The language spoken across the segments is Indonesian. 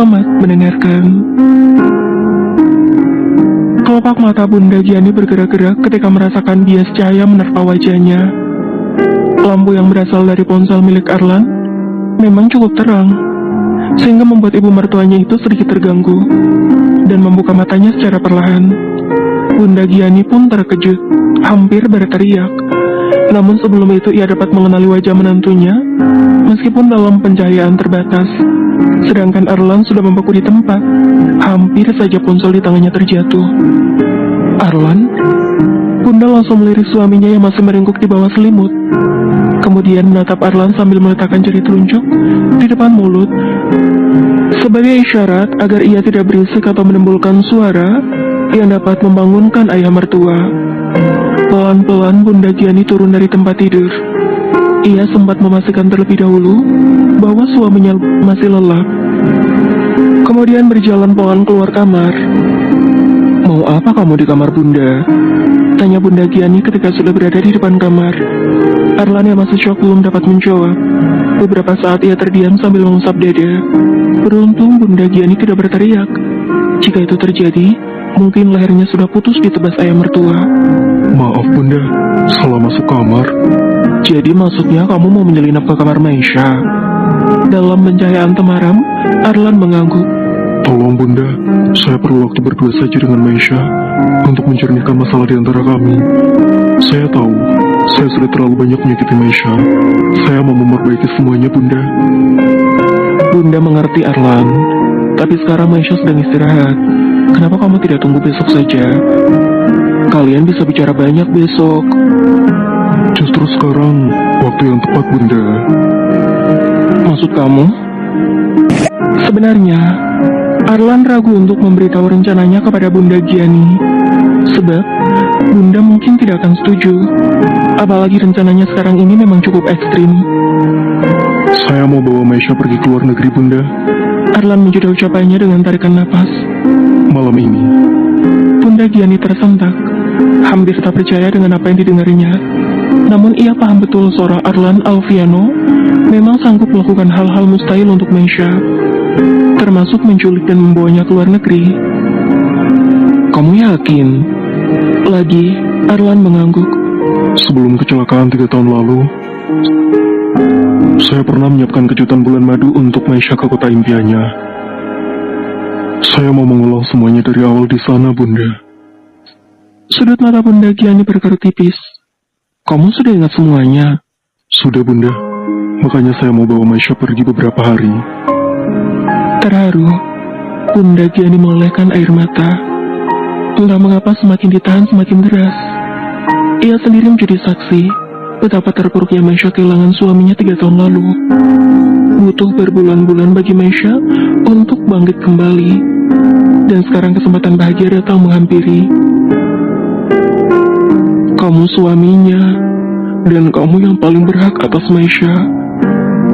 Selamat mendengarkan. Kelopak mata Bunda Giani bergerak-gerak ketika merasakan bias cahaya menerpa wajahnya. Lampu yang berasal dari ponsel milik Arlan memang cukup terang, sehingga membuat ibu mertuanya itu sedikit terganggu dan membuka matanya secara perlahan. Bunda Giani pun terkejut, hampir berteriak. Namun sebelum itu ia dapat mengenali wajah menantunya, meskipun dalam pencahayaan terbatas. Sedangkan Arlan sudah membeku di tempat, hampir saja ponsel di tangannya terjatuh. Arlan? Bunda langsung melirik suaminya yang masih meringkuk di bawah selimut. Kemudian menatap Arlan sambil meletakkan jari telunjuk di depan mulut, sebagai isyarat agar ia tidak berisik atau menimbulkan suara yang dapat membangunkan ayah mertua. Pelan-pelan Bunda Giani turun dari tempat tidur. Ia sempat memastikan terlebih dahulu bahwa suaminya masih lelap. Kemudian berjalan pelan keluar kamar. "Mau apa kamu di kamar Bunda?" tanya Bunda Giani ketika sudah berada di depan kamar. Arlan yang masih syok belum dapat menjawab. Beberapa saat ia terdiam sambil mengusap dada. Beruntung Bunda Giani tidak berteriak. Jika itu terjadi, mungkin lehernya sudah putus ditebas ayah mertua. "Maaf Bunda, salah masuk kamar." "Jadi maksudnya kamu mau menyelinap ke kamar Maisha?" Dalam pencahayaan temaram, Arlan mengangguk. "Tolong Bunda, saya perlu waktu berdua saja dengan Maisha untuk mencernihkan masalah di antara kami. Saya tahu, saya sudah terlalu banyak menyakiti Maisha. Saya mau memperbaiki semuanya Bunda." Bunda mengerti Arlan, tapi sekarang Maisha sedang istirahat. Kenapa kamu tidak tunggu besok saja? Kalian bisa bicara banyak besok. Justru sekarang waktu yang tepat Bunda. Maksud kamu? Sebenarnya Arlan ragu untuk memberitahu rencananya kepada Bunda Giani, sebab Bunda mungkin tidak akan setuju. Apalagi rencananya sekarang ini memang cukup ekstrim. "Saya mau bawa Maisha pergi ke luar negeri Bunda." Arlan menjeda ucapannya dengan tarikan napas. "Malam ini." Bunda Giani tersentak, hampir tak percaya dengan apa yang didengarnya. Namun ia paham betul seorang Arlan Alfiano memang sanggup melakukan hal-hal mustahil untuk Maisha, termasuk menculik dan membawanya ke luar negeri. "Kamu yakin?" Lagi, Arlan mengangguk. "Sebelum kecelakaan 3 tahun lalu, saya pernah menyiapkan kejutan bulan madu untuk Maisha ke kota impiannya. Saya mau mengulang semuanya dari awal di sana, Bunda." Sudut mata Bunda Giani berkerut tipis. "Kamu sudah ingat semuanya?" "Sudah, Bunda. Makanya saya mau bawa Maisha pergi beberapa hari." Terharu, Bunda Giani melelehkan air mata. Entah mengapa semakin ditahan semakin deras. Ia sendiri menjadi saksi betapa terpuruknya Maisha kehilangan suaminya 3 tahun lalu. Butuh berbulan-bulan bagi Maisha untuk bangkit kembali. Dan sekarang kesempatan bahagia datang menghampiri. Kamu suaminya, dan kamu yang paling berhak atas Maisha.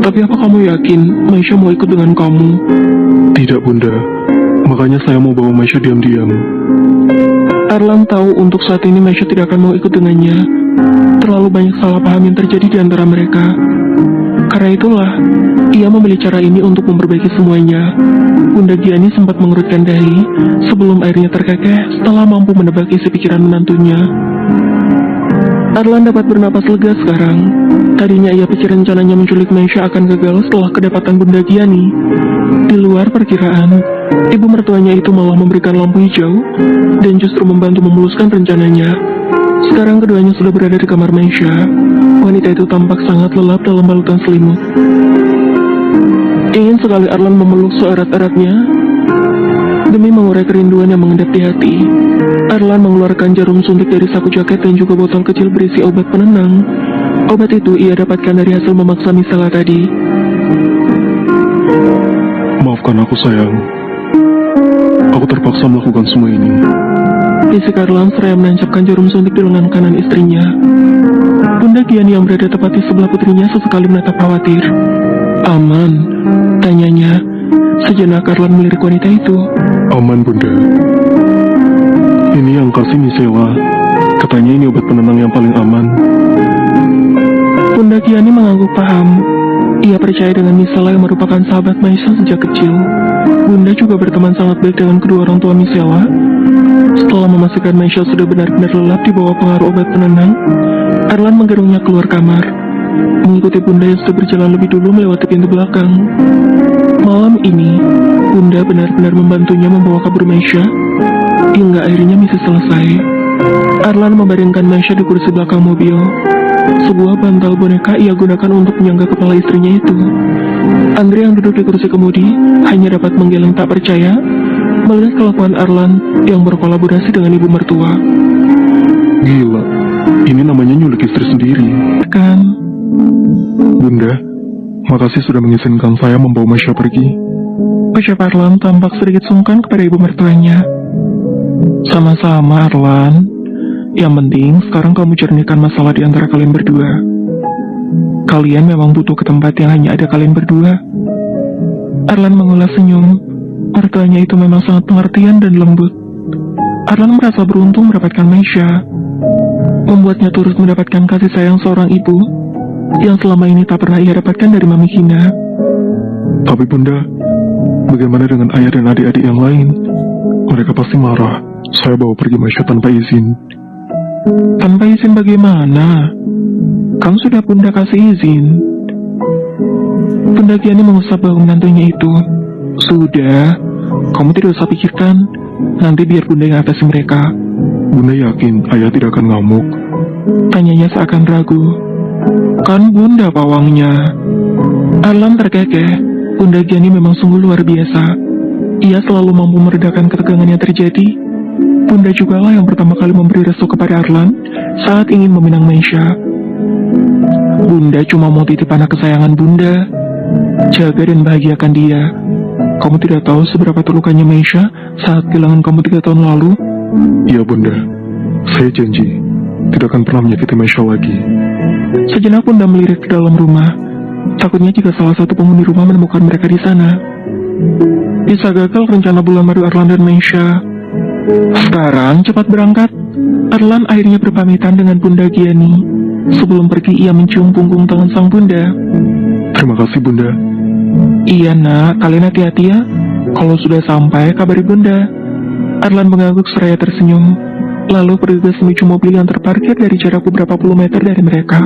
Tapi apa kamu yakin Maisha mau ikut dengan kamu? Tidak Bunda, makanya saya mau bawa Maisha diam-diam. Arlan tahu untuk saat ini Maisha tidak akan mau ikut dengannya. Terlalu banyak salah paham yang terjadi di antara mereka. Karena itulah, ia memilih cara ini untuk memperbaiki semuanya. Bunda Giani sempat mengerutkan dahi sebelum airnya terkekeh setelah mampu menebak isi pikiran menantunya. Arlan dapat bernapas lega sekarang. Tadinya ia pikir rencananya menculik Maisha akan gagal setelah kedapatan Bunda Giani. Di luar perkiraan, ibu mertuanya itu malah memberikan lampu hijau dan justru membantu memuluskan rencananya. Sekarang keduanya sudah berada di kamar Maisha. Wanita itu tampak sangat lelap dalam balutan selimut. Ingin sekali Arlan memeluk seerat-eratnya demi mengurai kerinduan yang mengendap di hati. Arlan mengeluarkan jarum suntik dari saku jaket dan juga botol kecil berisi obat penenang. Obat itu ia dapatkan dari hasil memaksa Misela tadi. Maafkan aku sayang. Aku terpaksa melakukan semua ini. Bisik Arlan seraya menancapkan jarum suntik di lengan kanan istrinya. Bunda Giani yang berada tepat di sebelah putrinya sesekali menatap khawatir. Aman? Tanyanya. Sejenak Arlan melirik wanita itu. Aman Bunda. Ini yang kasih Misela. Katanya ini obat penenang yang paling aman. Bunda Giani mengangguk paham. Ia percaya dengan Misela yang merupakan sahabat Maisha sejak kecil. Bunda Bunda juga berteman sangat baik dengan kedua orang tua Michela. Setelah memastikan Meisha sudah benar-benar lelap di bawah pengaruh obat penenang, Erlan menggerungnya keluar kamar, mengikuti Bunda yang sudah berjalan lebih dulu melewati pintu belakang. Malam ini, Bunda benar-benar membantunya membawa kabur Meisha, hingga akhirnya misi selesai. Erlan membaringkan Meisha di kursi belakang mobil. Sebuah bantal boneka ia gunakan untuk menyangga kepala istrinya itu. Andre yang duduk di kursi kemudi hanya dapat menggeleng tak percaya melihat kelakuan Erlan yang berkolaborasi dengan ibu mertua. Gila, ini namanya nyulik istri sendiri. Kan? Bunda, makasih sudah mengizinkan saya membawa Meisha pergi. Ucap Erlan tampak sedikit sungkan kepada ibu mertuanya. Sama-sama, Erlan. Yang penting, sekarang kamu jernihkan masalah di antara kalian berdua. Kalian memang butuh ke tempat yang hanya ada kalian berdua. Erlan mengulas senyum. Mertuanya itu memang sangat pengertian dan lembut. Erlan merasa beruntung mendapatkan Meisha. Membuatnya turut mendapatkan kasih sayang seorang ibu yang selama ini tak pernah ia dapatkan dari Mami Gina. Tapi Bunda, bagaimana dengan ayah dan adik-adik yang lain? Mereka pasti marah. Saya bawa pergi Meisha tanpa izin. Tanpa izin bagaimana? Kan sudah Bunda kasih izin. Bunda Giani mengusap bahu menantunya itu. Sudah, kamu tidak usah pikirkan. Nanti biar Bunda yang atasi mereka. Bunda yakin ayah tidak akan ngamuk? Tanyanya seakan ragu. Kan Bunda pawangnya. Erlan terkekeh. Bunda Giani memang sungguh luar biasa. Ia selalu mampu meredakan ketegangan yang terjadi. Bunda jugalah yang pertama kali memberi restu kepada Erlan saat ingin meminang Meisha. Bunda cuma mau titip anak kesayangan Bunda. Jaga dan bahagiakan dia. Kamu tidak tahu seberapa terlukanya Meisha saat kehilangan kamu 3 tahun lalu. Iya Bunda, saya janji tidak akan pernah menyakiti Meisha lagi. Sejenak Bunda melirik ke dalam rumah. Takutnya jika salah satu penghuni rumah menemukan mereka di sana, bisa gagal rencana bulan madu Erlan dan Meisha. Sekarang cepat berangkat. Erlan akhirnya berpamitan dengan Bunda Giani. Sebelum pergi ia mencium punggung tangan sang bunda. Terima kasih Bunda. Iya nak, kalian hati-hati ya. Kalau sudah sampai kabari Bunda. Erlan mengangguk seraya tersenyum. Lalu bergegas menuju mobil yang terparkir dari jarak beberapa puluh meter dari mereka.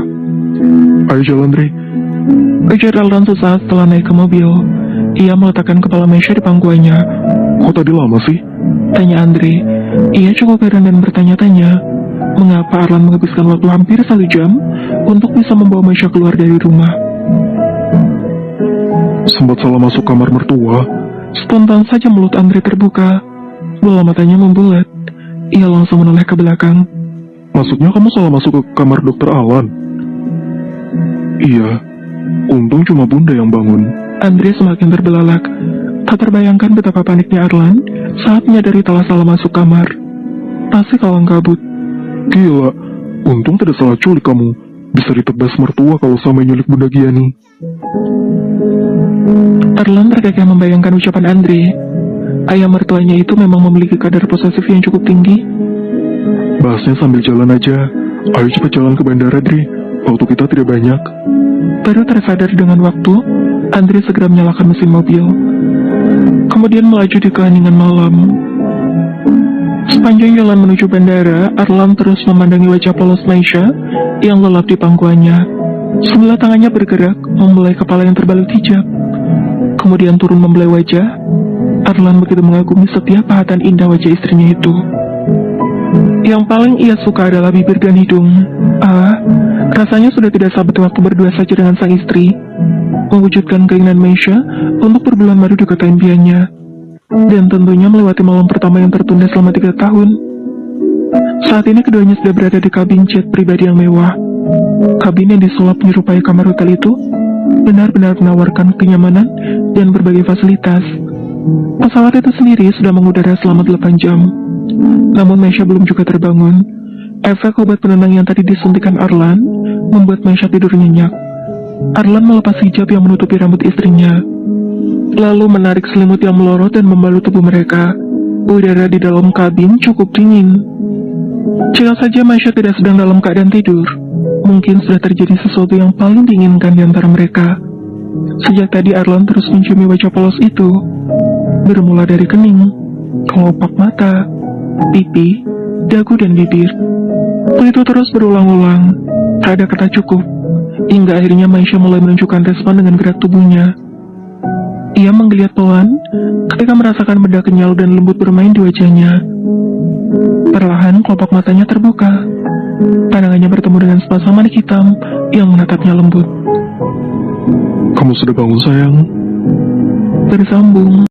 Ayo jalan Dre. Ujar Erlan sesaat setelah naik ke mobil. Ia meletakkan kepala Meisha di pangkuannya. Kok tadi lama sih? Tanya Andre. Ia cukup heran dan bertanya-tanya, mengapa Erlan menghabiskan waktu hampir 1 jam untuk bisa membawa Meisha keluar dari rumah. Sempat salah masuk kamar mertua. Spontan saja mulut Andre terbuka, bola matanya membulat. Ia langsung menoleh ke belakang. Maksudnya kamu salah masuk ke kamar dokter Alan? Iya, untung cuma Bunda yang bangun. Andre semakin terbelalak. Tak terbayangkan betapa paniknya Erlan saat menyadari telah salah masuk kamar. Pasti kalang kabut. Gila, untung tidak salah culik kamu. Bisa ditebas mertua kalau sampai nyulik Bunda Giani. Erlan terkekeh membayangkan ucapan Andre. Ayah mertuanya itu memang memiliki kadar posesif yang cukup tinggi. Bahasnya sambil jalan aja. Ayo cepat jalan ke bandara, Dri. Waktu kita tidak banyak. Baru tersadar dengan waktu, Andre segera menyalakan mesin mobil. Kemudian melaju di keheningan malam. Sepanjang jalan menuju bandara, Erlan terus memandangi wajah polos Meisha yang lelap di pangkuannya. Sebelah tangannya bergerak, membelai kepala yang terbalut hijab. Kemudian turun membelai wajah. Erlan begitu mengagumi setiap pahatan indah wajah istrinya itu. Yang paling ia suka adalah bibir dan hidung. Rasanya sudah tidak sabar waktu berdua saja dengan sang istri, mewujudkan keinginan Meisha untuk berbulan madu di kota impiannya, dan tentunya melewati malam pertama yang tertunda selama 3 tahun. Saat ini keduanya sudah berada di kabin jet pribadi yang mewah. Kabin yang disulap menyerupai kamar hotel itu benar-benar menawarkan kenyamanan dan berbagai fasilitas. Pesawat itu sendiri sudah mengudara selama 8 jam. Namun Meisha belum juga terbangun. Efek obat penenang yang tadi disuntikan Erlan membuat Meisha tidur nyenyak. Erlan melepas hijab yang menutupi rambut istrinya, lalu menarik selimut yang melorot dan membalut tubuh mereka. Udara di dalam kabin cukup dingin. Jika saja Meisha tidak sedang dalam keadaan tidur, mungkin sudah terjadi sesuatu yang paling diinginkan di antara mereka. Sejak tadi Erlan terus menciumi wajah polos itu. bermula dari kening, kelopak mata, pipi, dagu, dan bibir. Begitu terus berulang-ulang, tak ada kata cukup, hingga akhirnya Maisha mulai menunjukkan respon dengan gerak tubuhnya. Ia menggeliat pelan ketika merasakan benda kenyal dan lembut bermain di wajahnya. Perlahan kelopak matanya terbuka, pandangannya bertemu dengan sepasang manik hitam yang menatapnya lembut. Kamu sudah bangun sayang? Bersambung.